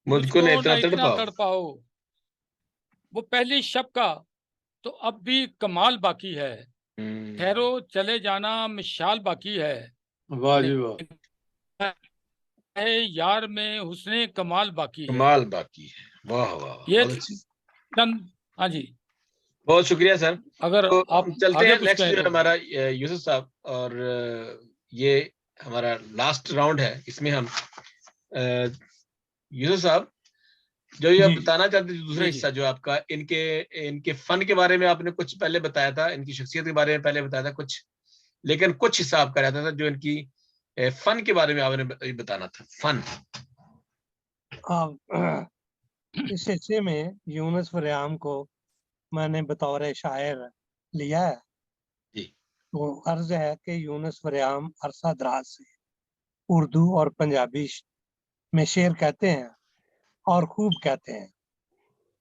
मुझको न मुझको न इतना इतना तड़पाओ। तड़पाओ, वो पहली शब का तो अब भी कमाल बाकी है, ठहरो चले जाना मिसाल बाकी है, वाह जी वाह, है यार में हुस्ने कमाल बाकी है। कमाल बाकी है। वाह वाह वाह, ये बहुत अच्छी। चंद, हाँ जी, बहुत शुक्रिया सर। अगर तो आप हम चलते आगे हैं कुछ नेक्स्ट कहें जो है तो। हमारा यूसुफ साहब, और ये हमारा लास्ट राउंड है। इसमें हम यूसुफ साहब जो ये आप जी बताना चाहते थे, दूसरा जी हिस्सा जी जो आपका, इनके इनके फन के बारे में आपने कुछ पहले बताया था, इनकी शख्सियत के बारे में पहले बताया था कुछ, लेकिन कुछ हिस्सा आपका रहता था जो इनकी फन के बारे में आपने बताना था। फन। हाँ, इस हिस्से में यूनुस फरियाम को मैंने बतौर शायर लिया है। जी तो अर्ज है कि यूनुस फरियाम अरसा दराज से उर्दू और पंजाबी में शेर कहते हैं और खूब कहते हैं।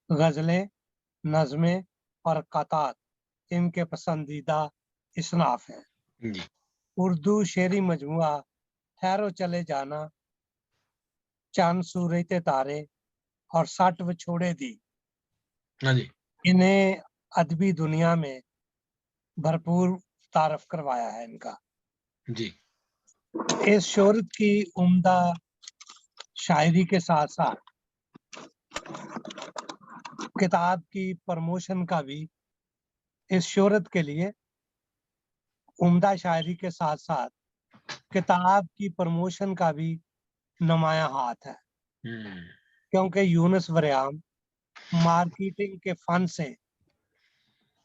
गजलें, नज़में और कतात इनके पसंदीदा इसनाफ हैं। जी उर्दू शेरी मजमुआ ठहरो चले जाना, चांद सूरत तारे और 60 विछोड़े दी, हाँ जी इन्हें अदबी दुनिया में भरपूर तारफ करवाया है इनका। जी इस शोहरत की उम्दा शायरी के साथ साथ किताब की प्रमोशन का भी इस शोहरत के लिए उम्दा शायरी के साथ साथ किताब की प्रमोशन का भी नुमाया हाथ है, क्योंकि यूनुस फरियाम मार्केटिंग के फन से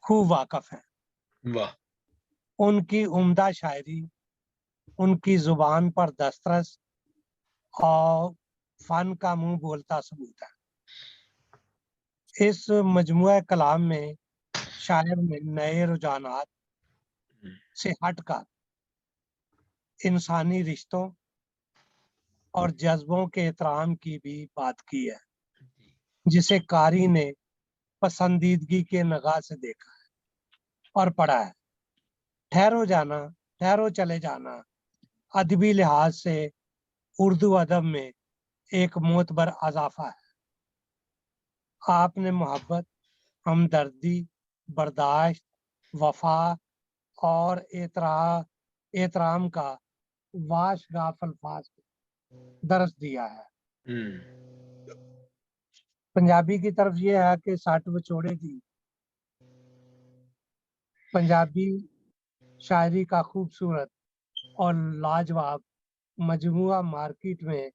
खूब वाकफ है। वाह। उनकी उम्दा शायरी, उनकी जुबान पर दस्तरस और फन का मुंह बोलता सबूत है। इस मजमुआ कलाम में शायर ने नए रुझानात से हटकर इंसानी रिश्तों और जज्बों के एहतराम की भी बात की है, जिसे कारी ने पसंदीदगी के निगाह से देखा है और पढ़ा है। ठहरो जाना, ठहरो चले जाना अदबी लिहाज से उर्दू अदब में एक मोतबर अजाफा है। आपने मोहब्बत, हमदर्दी, बर्दाश्त, वफा और एहतराम का वाशगाफ अल्फाज दर्ज दिया है। पंजाबी की तरफ ये है कि 60 विछोड़े दी पंजाबी शायरी का खूबसूरत और लाजवाब मजमुआ मार्केट में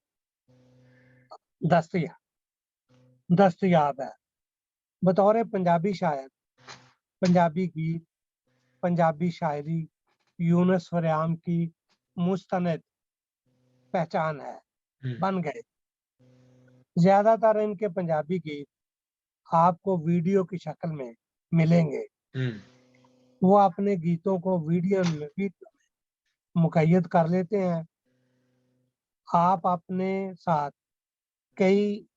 दस्तयाब है। बतौर पंजाबी शायर, पंजाबी गीत, पंजाबी शायरी यूनुस फरियाम की मुस्तनद पहचान है, बन गए। ज्यादातर इनके पंजाबी गीत आपको वीडियो की शक्ल में मिलेंगे। वो अपने गीतों को वीडियो में मुकैयद कर लेते हैं। आप अपने साथ कई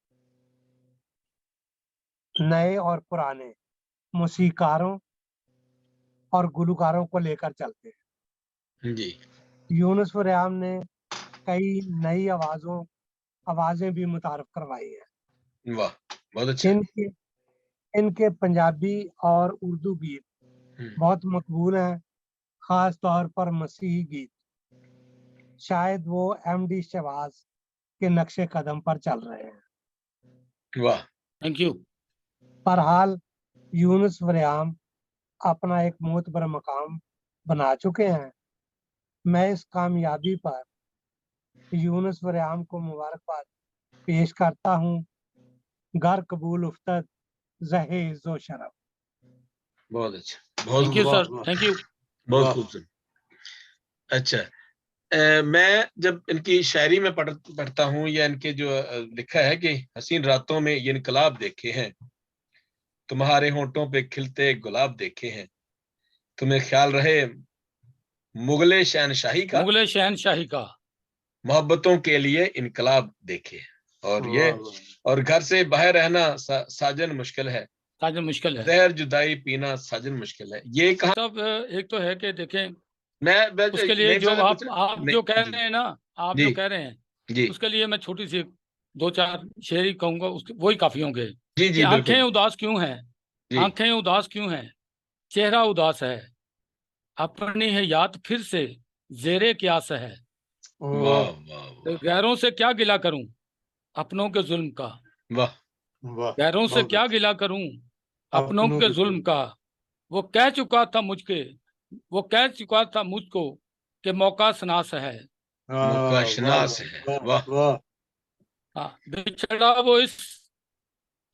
नए और पुराने मौसीकारों और गुलकारों को लेकर चलते हैं। जी यूनुस फरियाम ने कई नई आवाजें भी मुतारफ करवाई है। वाह, बहुत अच्छा। इनके इनके पंजाबी और उर्दू गीत बहुत मकबूल हैं, खास तौर पर मसीही गीत। शायद वो एमडी शहबाज के नक्शे कदम पर चल रहे हैं। वाह, थैंक यू। बहरहाल यूनुस फरियाम अपना एक मोतबर मकाम बना चुके हैं। मैं इस कामयाबी पर यूनुस फरियाम को मुबारकबाद पेश करता हूँ। घर कबूल उफ्तद ज़हे इज़्ज़ो शरफ। बहुत अच्छा, थैंक यू बहुत सर, थैंक यू। बहुत खूबसूरत। अच्छा, मैं जब इनकी शायरी में पढ़ता हूँ, या इनके जो लिखा है कि हसीन रातों में ये इनकलाब देखे हैं, तुम्हारे होंठों पे खिलते गुलाब देखे हैं, तुम्हें ख्याल रहे मुगले शहनशाही का, मुगले शहनशाही का, मोहब्बतों के लिए इनकलाब देखे। और ये, और घर से बाहर रहना साजन मुश्किल है, साजन मुश्किल है, जहर जुदाई पीना साजन मुश्किल है। ये कहा तब एक तो है कि देखें, मैं उसके लिए नहीं जो समझ आप जो कह जी रहे हैं ना, आप जी जो कह रहे हैं, जी उसके लिए मैं छोटी सी दो चार शेर ही कहूंगा, उसके वही काफी होंगे। जी कि जी आंखें बिल्कुल उदास क्यों हैं, जी। आंखें उदास क्यों हैं, चेहरा उदास है, अपनी है याद फिर से जेरे क्यास है। वाह वाह तो वाह गैरों से क्या गिला करूं अपनों के जुल्म का, वाह। वाह, गैरों से बहुत क्या अच्छा। गिला करूं अपनों अपनों के के जुल्म का। वो कह चुका था मुझके, वो कह चुका था मुझको कि मौका सनास है। मौका वाह वाह शनास है, वाह वाह। वाह। हाँ, बिछड़ा वो इस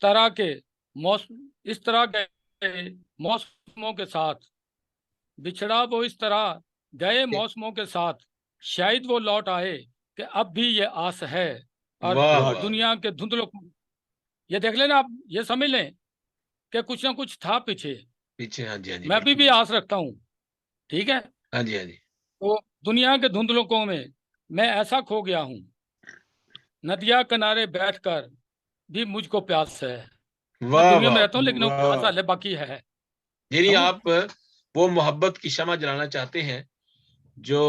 तरह के मौसम, इस तरह के मौसमों के साथ, बिछड़ा वो इस तरह गए मौसमों के साथ, शायद वो लौट आए कि अब भी ये आस है। और वाह वाह, वाह। दुनिया के धुंधलों, ये देख लेना आप, ये समझ लें कि कुछ ना कुछ था पीछे। पीछे, हाँ जी हाँ जी मैं भी बिल्कुल। आस रखता हूँ, ठीक है। हाँ जी हाँ जी। तो दुनिया के धुंधलों में मैं ऐसा खो गया हूँ, नदिया किनारे बैठकर भी मुझको प्यास है। मैं वाह दुनिया में वाह। रहता हूँ लेकिन वो प्यास वाह। हाले बाकी है। यानी समझे? आप वो मोहब्बत की शमा जलाना चाहते हैं जो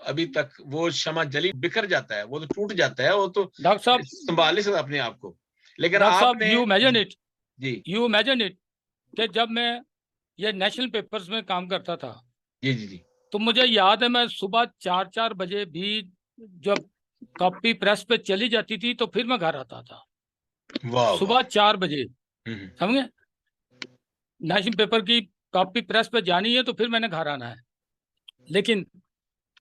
अभी तक वो शमा जली बिखर जाता है, वो तो टूट जाता है, वो तो डॉक्टर साहब, संभाल नहीं सकता अपने आप को, लेकिन डॉक्टर साहब, आपने। यू इमेजिन इट, जी यू इमेजिन इट कि जब मैं ये नेशनल पेपर्स में काम करता था, जी जी जी। तो मुझे याद है मैं सुबह 4-4 बजे भी जब कॉपी प्रेस पे चली जाती थी तो फिर मैं घर आता था वाह वाह। सुबह 4 बजे। हम्म। समझे? नेशनल पेपर की कॉपी प्रेस पे जानी है तो फिर मैंने घर आना है, लेकिन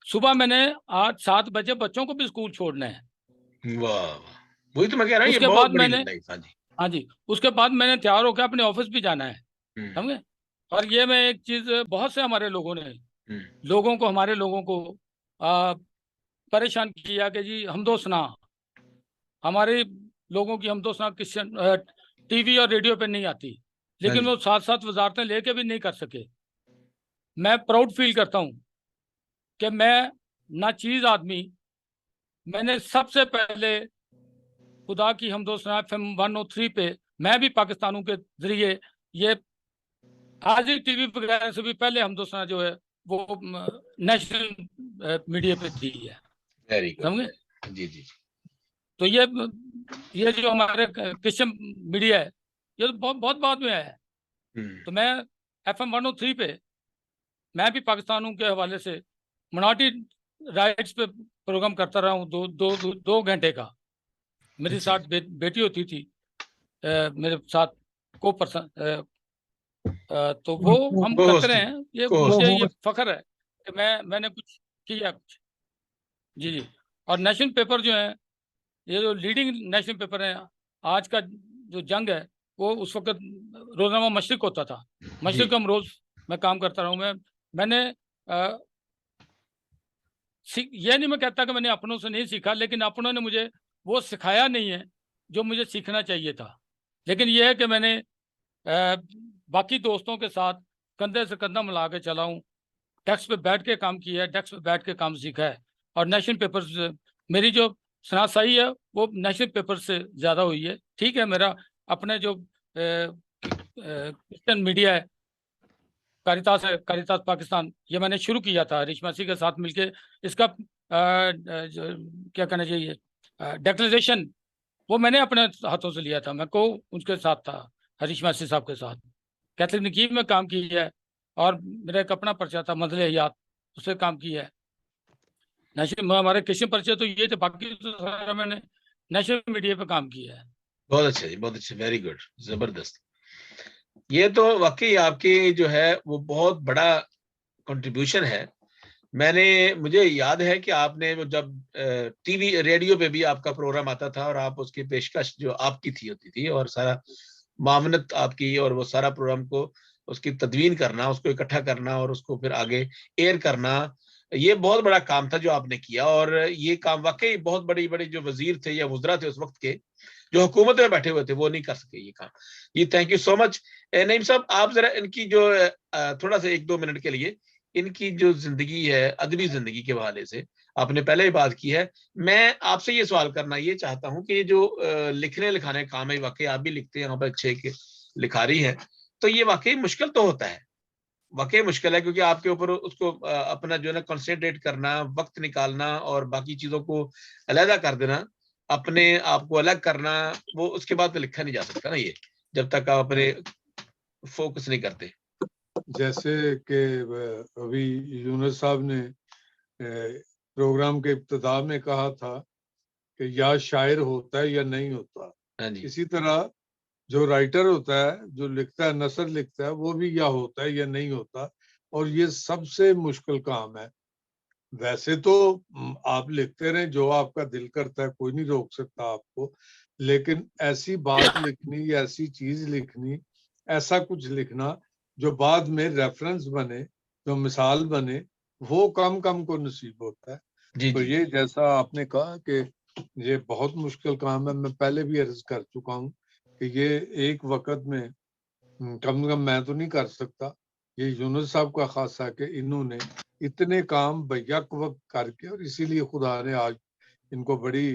सुबह मैंने 8-7 बजे बच्चों को भी स्कूल छोड़ना है। वाह वाह। वही तो मैं कह रहा हूँ, ये उसके बहुत बाद बड़ी मैंने, लाइफ। हाँ जी। हाँ जी, उसके बाद मैंने तैयार होकर अपने ऑफिस भी जाना है। हम्म समझे? और ये मैं एक चीज, बहुत से हमारे लोगों ने, हम्म। हमारे लोगों को आ, परेशान किया कि जी हमदोसना, हमारे लोगों की हमदोसना क्रिश्चियन टीवी और रेडियो पे नहीं आती, हाँ लेकिन जी। वो साथ साथ वजारतें लेके भी नहीं कर सके। मैं प्राउड फील करता हूँ कि मैं नाचीज आदमी, मैंने सबसे पहले खुदा की हमदोसना FM 103 पे, मैं भी पाकिस्तानों के जरिए, ये आज ही टीवी वगैरह से भी पहले हमदोसना जो है वो नेशनल मीडिया पे थी है। Very good. समझे? जी जी। तो ये जो हमारे क्रिश्चियन मीडिया है, ये तो बहुत बहुत बाद में है। हम्म। तो मैं FM 103 पे, मैं भी पाकिस्तानों के हवाले से मिनॉरिटी राइट्स पे प्रोग्राम करता रहा हूँ, 2 घंटे का। मेरे अच्छा। साथ बेटी होती थी, मेरे साथ को पर्सन, तो वो हम को करते रहे होस्टिंग, हैं। ये को वो मुझे होस्टिंग। ये वो फख्र है कि मैंने कुछ किया कुछ। जी जी। और नेशनल पेपर जो है, ये जो लीडिंग नेशनल पेपर है, आज का जो जंग है, वो उस वक्त रोजनामा मशरिक होता था। जी। मशरिक हम रोज, मैं काम करता रहा हूँ। मैंने ये नहीं मैं कहता कि मैंने अपनों से नहीं सीखा, लेकिन अपनों ने मुझे वो सिखाया नहीं है जो मुझे सीखना चाहिए था। लेकिन यह है कि मैंने बाकी दोस्तों के साथ कंधे से कंधा मिला के चला हूँ, डेस्क पे बैठ के काम किया है, डेस्क पे बैठ के काम सीखा है। और नेशनल पेपर, मेरी जो शनाख्त है वो नेशनल पेपर से ज़्यादा हुई है। ठीक है, मेरा अपने जो क्रिश्चियन मीडिया है, कारितास है, कारितास पाकिस्तान, ये मैंने शुरू किया था हरीश मासी के साथ मिलके। इसका क्या कहना चाहिए, डेक्लरेशन, वो मैंने अपने हाथों से लिया था। मैं को उनके साथ था, हरीश मासी साहब के साथ। कैथलिक नकीब में काम किया है, और मेरा एक अपना पर्चा था मंजिल हयात, उससे काम किया है। नेशनल हमारे क्रिश्चियन पर्चे तो ये थे, बाकी तो सारा मैंने नेशनल मीडिया पे काम किया है। बहुत अच्छा जी, बहुत अच्छा, वेरी गुड, जबरदस्त। ये तो वाकई आपकी जो है वो बहुत बड़ा कंट्रीब्यूशन है। मुझे याद है कि आपने वो जब टीवी रेडियो पे भी आपका प्रोग्राम आता था और आप उसकी पेशकश जो आपकी थी होती थी, और सारा मामनत आपकी, और वो सारा प्रोग्राम को उसकी तदवीन करना, उसको इकट्ठा करना और उसको फिर आगे एयर करना, ये बहुत बड़ा काम था जो आपने किया। और ये काम वाकई बहुत बड़ी बड़ी जो वजीर थे या वुजरा थे उस वक्त के, जो हुकूमत में बैठे हुए थे, वो नहीं कर सके ये काम। ये thank you so much. Naeem साहब, आप जरा इनकी जो थोड़ा सा 1-2 मिनट के लिए इनकी जो जिंदगी है, अदबी जिंदगी के हवाले से आपने पहले ही बात की है, मैं आपसे ये सवाल करना ये चाहता हूँ कि ये जो लिखने लिखाने का काम है, वाकई आप भी लिखते हैं, यहाँ पर अच्छे के लिखारी है, तो ये वाकई मुश्किल तो होता है, वाकई मुश्किल है, क्योंकि आपके ऊपर उसको अपना जो है ना कंसंट्रेट करना, वक्त निकालना और बाकी चीजों को अलहदा कर देना, अपने आप को अलग करना, वो उसके बाद तो लिखा नहीं जा सकता ना, ये जब तक आप अपने फोकस नहीं करते। जैसे कि अभी यूनुस साहब ने प्रोग्राम के इब्तिदा में कहा था कि या शायर होता है या नहीं होता, हाँ जी, इसी तरह जो राइटर होता है, जो लिखता है, नसर लिखता है, वो भी या होता है या नहीं होता। और ये सबसे मुश्किल काम है। वैसे तो आप लिखते रहें, जो आपका दिल करता है, कोई नहीं रोक सकता आपको, लेकिन ऐसी बात लिखनी, ऐसी चीज लिखनी, ऐसा कुछ लिखना जो बाद में रेफरेंस बने, जो मिसाल बने, वो कम कम को नसीब होता है। जी तो जी, ये जैसा आपने कहा कि ये बहुत मुश्किल काम है, मैं पहले भी अर्ज कर चुका हूँ कि ये एक वक्त में कम से कम मैं तो नहीं कर सकता। ये यूनुस साहब का खासा है कि इन्होंने इतने काम बैक वक्त करके, और इसीलिए खुदा ने आज इनको बड़ी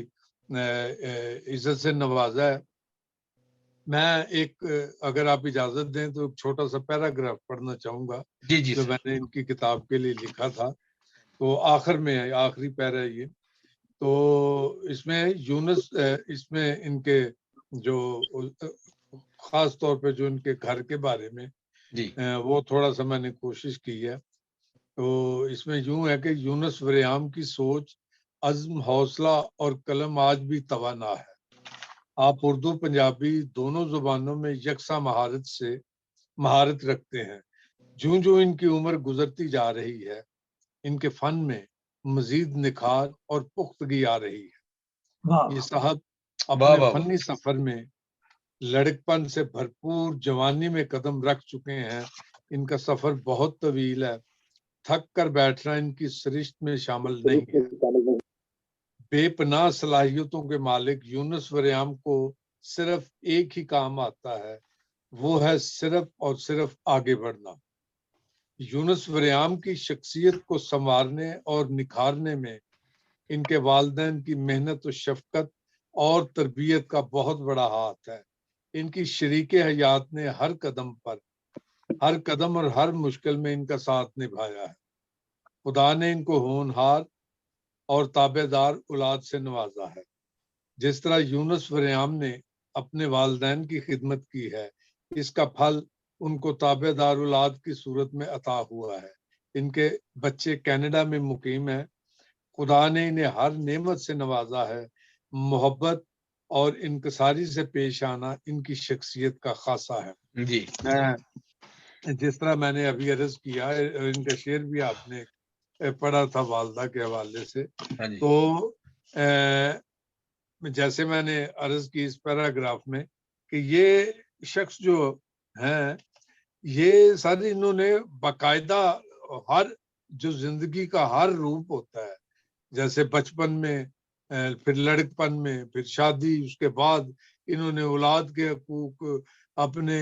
इज्जत से नवाजा है। मैं एक, अगर आप इजाजत दें तो एक छोटा सा पैराग्राफ पढ़ना चाहूंगा जी जी जो सर। मैंने इनकी किताब के लिए लिखा था। तो आखिर में है, आखिरी पैरा है ये। तो इसमें यूनुस, इसमें इनके जो खास तौर पे जो इनके घर के बारे में जी वो थोड़ा सा मैंने कोशिश की है। तो इसमें यूं है कि यूनुस वरेआम की सोच, अज़्म, हौसला और कलम आज भी तवाना है। आप उर्दू पंजाबी दोनों जुबानों में यकसा महारत रखते हैं। जूं जूं इनकी उम्र गुजरती जा रही है, इनके फन में मजीद निखार और पुख्तगी आ रही है। वाह ये साहब वाह अपने वाह वाह। फनी सफर में लड़कपन से भरपूर जवानी में कदम रख चुके हैं। इनका सफर बहुत तवील है, थक कर बैठना इनकी सरिश्त में शामिल नहीं है। बेपनाह सलाहियतों के मालिक यूनुस वरेआम को सिर्फ एक ही काम आता है, वो है सिर्फ और सिर्फ आगे बढ़ना। यूनुस वरेआम की शख्सियत को संवारने और निखारने में इनके वालिदैन की मेहनत और शफकत और तरबियत का बहुत बड़ा हाथ है। इनकी शरीके हयात ने हर कदम और हर मुश्किल में इनका साथ निभाया है। खुदा ने इनको होनहार और ताबेदार औलाद से नवाजा है। जिस तरह यूनुस वरेआम ने अपने वालिदैन की खिदमत की है, इसका फल उनको ताबेदार औलाद की सूरत में अता हुआ है। इनके बच्चे कनाडा में मुकीम है। खुदा ने इन्हें हर नेमत से नवाजा है। मोहब्बत और इनकसारी से पेश आना इनकी शख्सियत का खासा है। जी मैं जिस तरह मैंने अभी अर्ज किया, इनका शेर भी आपने पढ़ा था वालदा के हवाले से। हाँ जी, तो जैसे मैंने अर्ज की इस पैराग्राफ में कि ये शख्स जो हैं, ये सारे इन्होंने बाकायदा हर जो जिंदगी का हर रूप होता है, जैसे बचपन में, फिर लड़कपन में, फिर शादी, उसके बाद इन्होंने औलाद के हकूक, अपने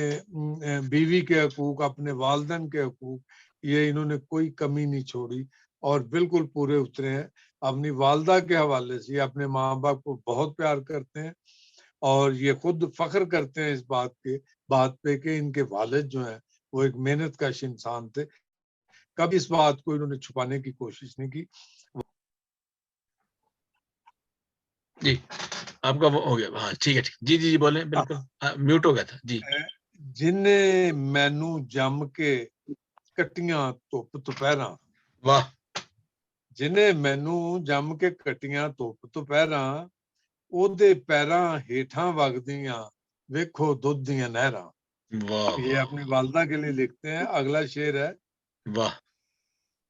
बीवी के हकूक, अपने वालिदैन के हकूक, ये इन्होंने कोई कमी नहीं छोड़ी और बिल्कुल पूरे उतरे हैं। अपनी वालदा के हवाले से अपने माँ बाप को बहुत प्यार करते हैं और ये खुद फख्र करते हैं इस बात पे कि इनके वालिद जो हैं वो एक मेहनत कश इंसान थे। कभी इस बात को इन्होंने छुपाने की कोशिश नहीं की। जी आपका वो हो गया, हाँ ठीक है, ठीक जी जी जी बोले, बिल्कुल म्यूट हो गया था जी। जिन्हें मैनू जम के कट्टियां धुप दुपहरा, वाह जिन्हें मैनू जम के कट्टियां धुप दुपहरा, ओदे पैरां हेठां वगदियां वेखो दुध दियां नहरां। वाह ये अपनी वालदा के लिए लिखते हैं। अगला शेर है, वाह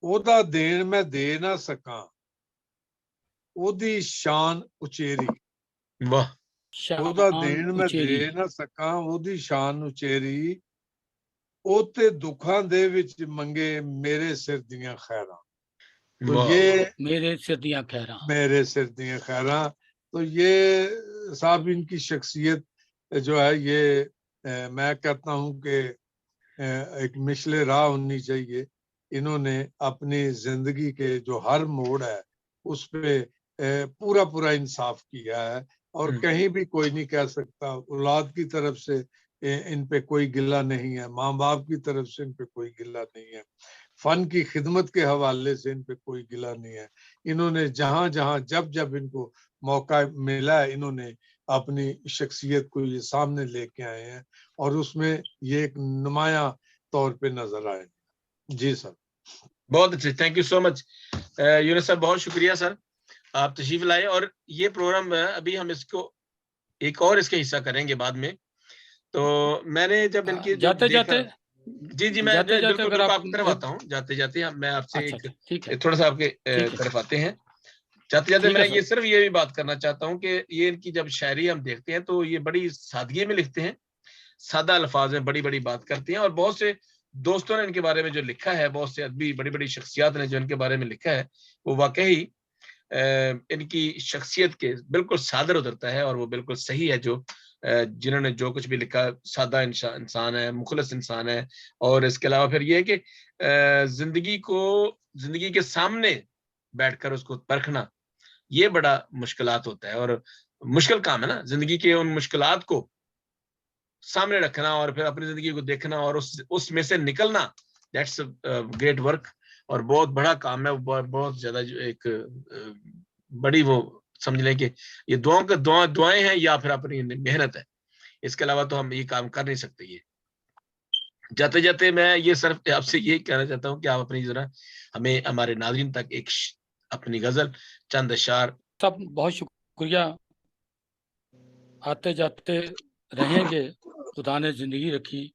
ओदा देन मैं दे ना सका, ओदी शान उचेरी। वाह ओदा शान देन मैं उचेरी। दे ना सका, ओदी शान उचेरी, ਉਹ ਤੇ ਦੁੱਖਾਂ ਦੇ ਵਿੱਚ ਮੰਗੇ ਮੇਰੇ ਸਿਰ ਦੀਆਂ ਖੈਰਾਂ। तो वाह ये मेरे सिर दिया खैरा। मेरे सिर दियां खैरां, तो ये साहब इनकी शख्सियत जो है ये मैं कहता हूँ कि एक मिशले राह होनी चाहिए। इन्होंने अपनी जिंदगी के जो हर मोड़ है उस पे पूरा पूरा इंसाफ किया है और कहीं भी कोई नहीं कह सकता औलाद की तरफ से इन पे कोई गिला नहीं है, माँ बाप की तरफ से इन पे कोई गिला नहीं है, फन की खिदमत के हवाले से इन पे कोई गिला नहीं है। इन्होंने जहां जहां जब जब इनको मौका मिला है, इन्होंने अपनी शख्सियत को ये सामने लेके आए हैं और उसमें ये एक नुमाया तौर पे नजर आए। जी सर। बहुत अच्छे, thank you so much Yunus sir, बहुत शुक्रिया सर, आप तशरीफ लाए। और ये प्रोग्राम अभी हम इसको एक और इसके हिस्सा करेंगे बाद में। तो मैंने जब इनकी जाते जाते जी मैं जाते जाते बिल्कुल अगर आपकी तरफ आता हूँ। जाते जाते मैं आपसे अच्छा, ठीक है, थोड़ा सा आपके ठीक है, तरफ आते हैं। जाते जाते ठीक है मैं सर। ये सिर्फ ये भी बात करना चाहता हूँ कि ये इनकी जब शायरी हम देखते हैं तो ये बड़ी सादगी में लिखते हैं, सादा अल्फाज में बड़ी बड़ी बात करते हैं। और बहुत से दोस्तों ने इनके बारे में जो लिखा है, बहुत से अदबी बड़ी बड़ी शख्सियात ने जो इनके बारे में लिखा है, वो वाकई इनकी शख्सियत के बिल्कुल सादर उतरता है। और वो बिल्कुल सही है, जो जिन्होंने जो कुछ भी लिखा, सादा इंसान है, मुखलस इंसान है। और इसके अलावा फिर ये है कि जिंदगी के सामने बैठकर उसको परखना, ये बड़ा मुश्किलात होता है और मुश्किल काम है ना, जिंदगी के उन मुश्किलात को सामने रखना और फिर अपनी जिंदगी को देखना और उसमें से निकलना, दैट्स ग्रेट वर्क। और बहुत बड़ा काम है, बहुत ज्यादा एक बड़ी वो समझ लें कि ये दुआएं हैं या फिर अपनी मेहनत है। इसके अलावा तो हम ये काम कर नहीं सकते। ये जाते जाते मैं ये सिर्फ आपसे ये कहना चाहता हूँ कि आप अपनी जरा हमें हमारे नाज़रीन तक एक अपनी गजल, चंद अशार। सब बहुत शुक्रिया, आते जाते रहेंगे, खुदा ने जिंदगी रखी।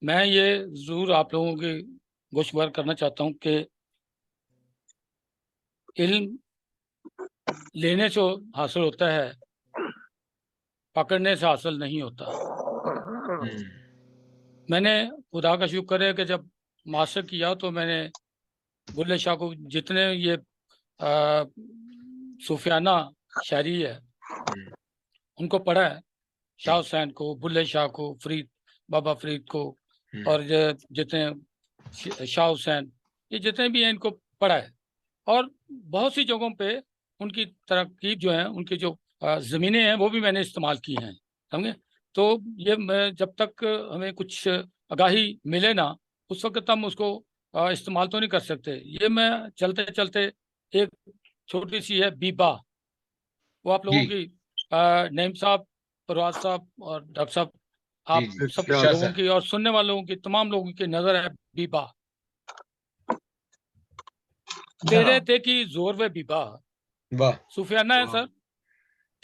मैं ये जरूर आप लोगों की गोशवार करना चाहता हूँ कि इल्म लेने से हासिल होता है, पकड़ने से हासिल नहीं होता। मैंने खुदा का शुक्र है कि जब मास्टर किया तो मैंने बुल्ले शाह को, जितने ये सूफियाना शायरी है उनको पढ़ा है, शाह हुसैन को, बुल्ले शाह को, फरीद, बाबा फरीद को, और जितने शाह हुसैन, ये जितने भी हैं इनको पढ़ा है। और बहुत सी जगहों पे उनकी तरकीब जो है, उनकी जो ज़मीनें हैं वो भी मैंने इस्तेमाल की हैं, समझे। तो ये जब तक हमें कुछ आगाही मिले ना, उस वक्त हम उसको इस्तेमाल तो नहीं कर सकते। ये मैं चलते चलते एक छोटी सी है बीबा, वो आप लोगों की नईम साहब, परवाज साहब और डॉक्टर साहब, आप सब लोगों की और सुनने वालों की, तमाम लोगों की नजर है बीबा। तेरे ते की जोर वे बीबा, वाह, सूफियाना है सर।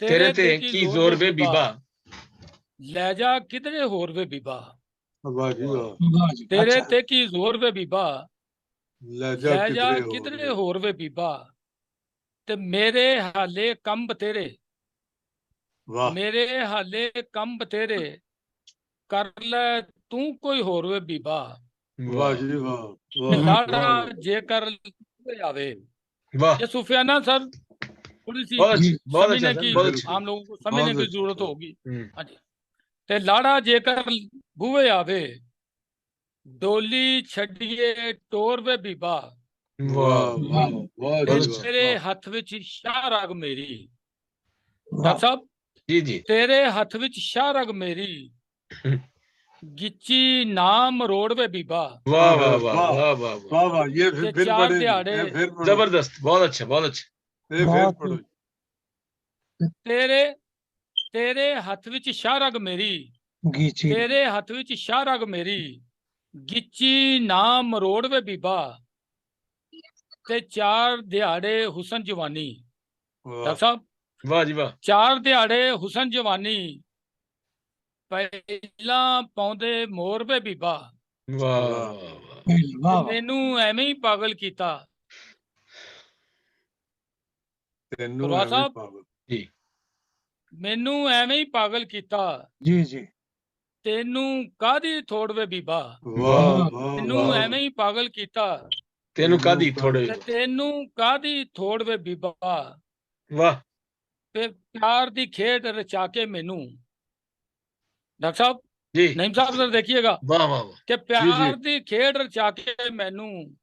तेरे ते की जोर वे बीबा, लहजा किधरे होर वे बीबा। वाह जी वाह। तेरे ते की जोर वे बीबा, लहजा किधरे किधरे होर वे बीबा। ते मेरे हाले कम बतेरे, मेरे हाले कम बतेरे, कर ले तू कोई होर वे बीबा। वाह जी वाह। लाड़ा जेकर आवे। ये सूफियाना सर थोड़ी सी समझने की, आम लोगों को समझने की जरूरत होगी। हाँ जी। ते लाड़ा जेकर बूहे आवे, डोली छड़िए टोर वे बीबा। तेरे हथ विच शाह रग मेरी, डॉक्टर साहब जी तेरे हथ विच शाह रग मेरी, गिच्ची नाम रोड वे बीबा। वाह वाह वाह वाह वाह वाह वाह, ये फिर चार दिहाड़े जबरदस्त, बहुत अच्छा, बहुत अच्छा। तेरे हथ विच शाह रग मेरी, तेरे हथ विच शाह रग मेरी, गिच्ची नाम रोड वे बीबा। ते चार दिहाड़े हुसन जवानी, डॉक्टर साहब वाह जी वाह, चार दिहाड़े हुसन जवानी, पहला पौंदे मोर वे बीबा। वाह, मैनू एवें ही पागल कीता, परवाह साहब जी, मैनू एवें ही पागल कीता। जी तेनू कादी थोड़ वे बीबा। तेनू एवें ही पागल कीता, तेनू कादी थोड़े, तेनू कादी थोड़ वे बीबा। वाह, फिर प्यार दी खेड रचा के मैनू, डॉक्टर साहब जी, नईम साहब सर देखिएगा, वाह वाह वाह, कि प्यार दी खेड रचा के मैनू,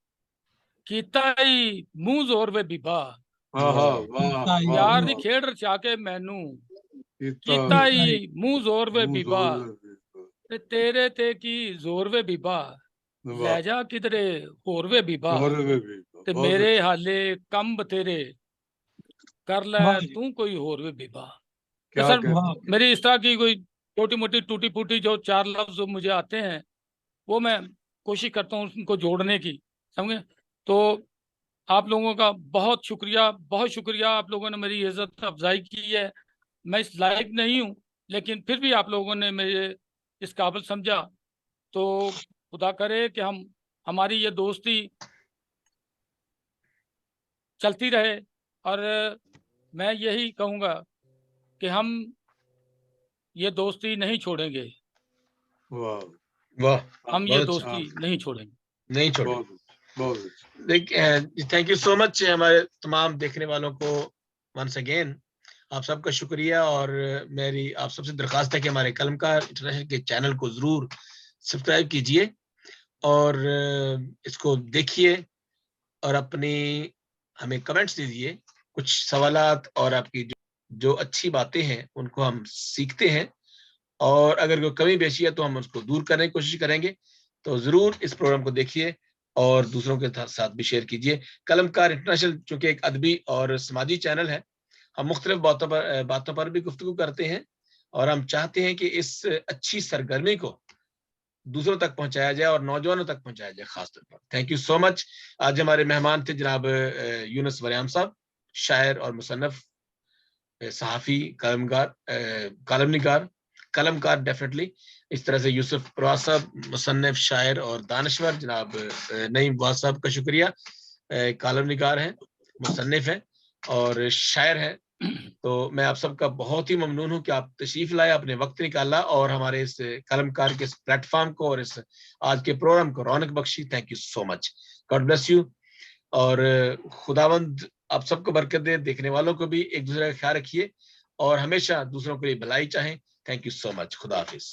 कीता ही मुंह जोर वे बीबा। प्यार दी खेड रचा के मैनू, कीता ही मुंह जोर वे बीबा। ते तेरे ते की जोर वे बीबा, लहजा किधरे होर वे बीबा। ते मेरे हाले कम बतेरे, कर ले वाह जी। तू कोई और भी विवाह। तो क्या सर वाह मेरी इस तरह की कोई छोटी मोटी टूटी फूटी जो 4 लफ्ज जो मुझे आते हैं वो मैं कोशिश करता हूँ उनको जोड़ने की, समझे। तो आप लोगों का बहुत शुक्रिया, आप लोगों ने मेरी इज्जत अफजाई की है। मैं इस लायक नहीं हूँ, लेकिन फिर भी आप लोगों ने मेरे इस काबिल समझा। तो खुदा करे कि हमारी ये दोस्ती चलती रहे, और मैं यही कहूँगा कि हम ये दोस्ती नहीं छोड़ेंगे, वाह वाह, हम ये बहुत अच्छा, दोस्ती नहीं छोड़ेंगे। नहीं छोड़े। बहुत अच्छा। देखिए, थैंक यू सो मच हमारे तमाम देखने वालों को वंस अगेन, आप सबका शुक्रिया। और मेरी आप सबसे दरखास्त है कि हमारे कलमकार इंटरनेशनल के चैनल को जरूर सब्सक्राइब कीजिए और इसको देखिए और अपनी हमें कमेंट्स दीजिए, कुछ सवालात और आपकी जो अच्छी बातें हैं उनको हम सीखते हैं, और अगर कोई कमी पेशी है तो हम उसको दूर करने की कोशिश करेंगे। तो जरूर इस प्रोग्राम को देखिए और दूसरों के साथ भी शेयर कीजिए। कलमकार इंटरनेशनल चूंकि एक अदबी और समाजी चैनल है, हम मुख्तलिफ बातों पर भी गुफ्तगू करते हैं और हम चाहते हैं कि इस अच्छी सरगर्मी को दूसरों तक पहुंचाया जाए और नौजवानों तक पहुंचाया जाए खासतौर पर। Thank you so much. आज हमारे मेहमान थे जनाब यूनुस वरयाम साहब, शायर और मुसन्नफ, सहाफ़ी, कलमकार डेफिनेटली। इस तरह से यूसुफ प्रवास साहब, मुसन्नफ, शायर और दानश्वर। जनाब नईम वास साहब का शुक्रिया, कॉलमनिगार हैं, मुसन्नफ हैं और शायर हैं। तो मैं आप सबका बहुत ही ममनून हूं कि आप तशरीफ लाए, अपने वक्त निकाला और हमारे इस कलमकार के इस प्लेटफॉर्म को और इस आज के प्रोग्राम को Raunak Bakhshi. Thank you so much, God bless you. और खुदावंद आप सबको बरकत दे, देखने वालों को भी एक दूसरे का ख्याल रखिए और हमेशा दूसरों के लिए भलाई चाहें। थैंक यू सो मच, खुदा हाफिज।